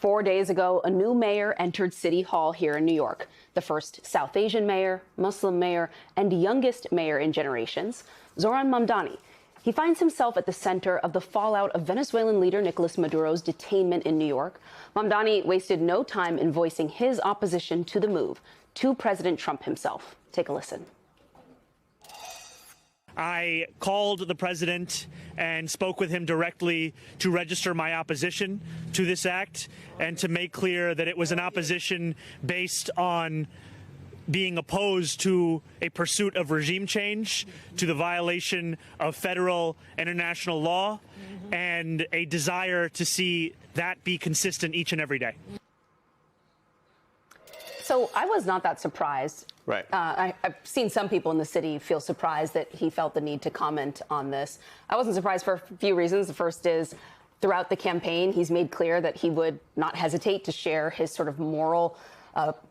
4 days ago, a new mayor entered City Hall here in New York. The first South Asian mayor, Muslim mayor, and youngest mayor in generations, Zohran Mamdani. He finds himself at the center of the fallout of Venezuelan leader Nicolas Maduro's detainment in New York. Mamdani wasted no time in voicing his opposition to the move to President Trump himself. Take a listen. I called the president and spoke with him directly to register my opposition to this act and to make clear that it was an opposition based on being opposed to a pursuit of regime change, to the violation of federal and international law, and a desire to see that be consistent each and every day. So I was not that surprised. Right. I've seen some people in the city feel surprised that he felt the need to comment on this. I wasn't surprised for a few reasons. The first is throughout the campaign, he's made clear that he would not hesitate to share his sort of moral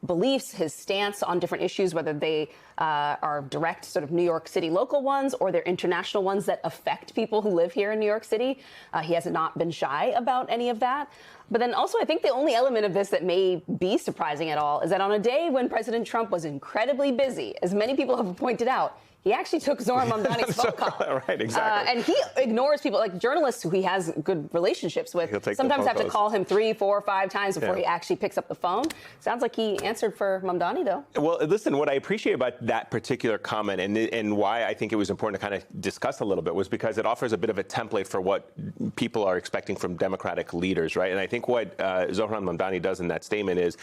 beliefs, his stance on different issues, whether they are direct sort of New York City local ones or they're international ones that affect people who live here in New York City. He has not been shy about any of that. But then also, I think the only element of this that may be surprising at all is that on a day when President Trump was incredibly busy, as many people have pointed out, he actually took Zohran Mamdani's phone call. Right, exactly. And he ignores people, like journalists who he has good relationships with, sometimes have to call him 3, 4, 5 times before he actually picks up the phone. Sounds like he answered for Mamdani, though. Well, listen, what I appreciate about that particular comment and why I think it was important to kind of discuss a little bit was because it offers a bit of a template for what people are expecting from Democratic leaders, right? And I think what Zohran Mamdani does in that statement is,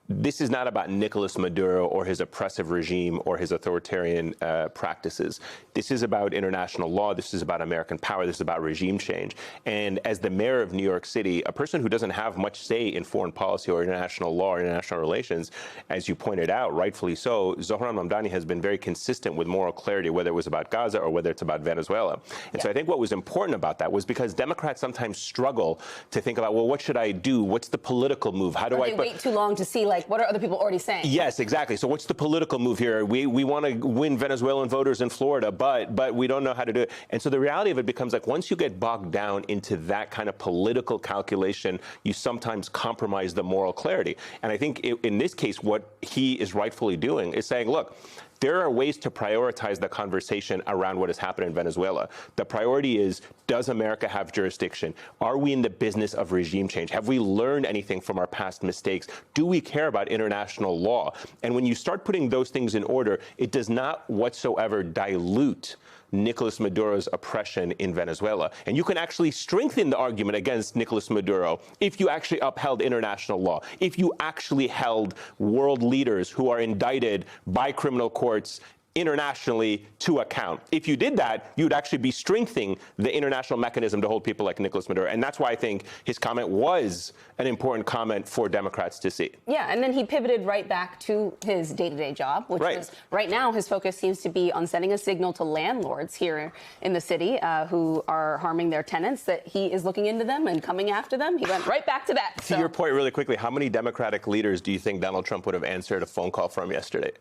this is not about Nicolas Maduro or his oppressive regime or his authoritarian practices. This is about international law. This is about American power. This is about regime change. And as the mayor of New York City, a person who doesn't have much say in foreign policy or international law or international relations, as you pointed out, rightfully so, Zohran Mamdani has been very consistent with moral clarity, whether it was about Gaza or whether it's about Venezuela. And so I think what was important about that was because Democrats sometimes struggle to think about, well, what should I do? What's the political move? How do I wait too long to see, like, what are other people already saying? Yes, exactly. So what's the political move here? We want to win Venezuelan voters in Florida, but we don't know how to do it. And so the reality of it becomes like once you get bogged down into that kind of political calculation, you sometimes compromise the moral clarity. And I think in this case, what he is rightfully doing is saying, look, there are ways to prioritize the conversation around what has happened in Venezuela. The priority is, does America have jurisdiction? Are we in the business of regime change? Have we learned anything from our past mistakes? Do we care about international law? And when you start putting those things in order, it does not whatsoever dilute Nicolas Maduro's oppression in Venezuela. And you can actually strengthen the argument against Nicolas Maduro if you actually upheld international law, if you actually held world leaders who are indicted by criminal courts internationally to account. If you did that, you'd actually be strengthening the international mechanism to hold people like Nicolas Maduro. And that's why I think his comment was an important comment for Democrats to see. Yeah, and then he pivoted right back to his day-to-day job, which is right now his focus seems to be on sending a signal to landlords here in the city who are harming their tenants that he is looking into them and coming after them. He went right back to that. To your point, really quickly, how many Democratic leaders do you think Donald Trump would have answered a phone call from yesterday?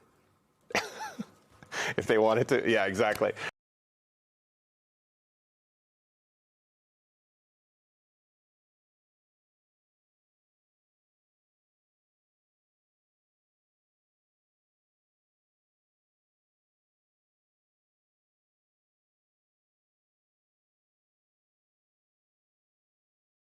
If they wanted to. Yeah, exactly.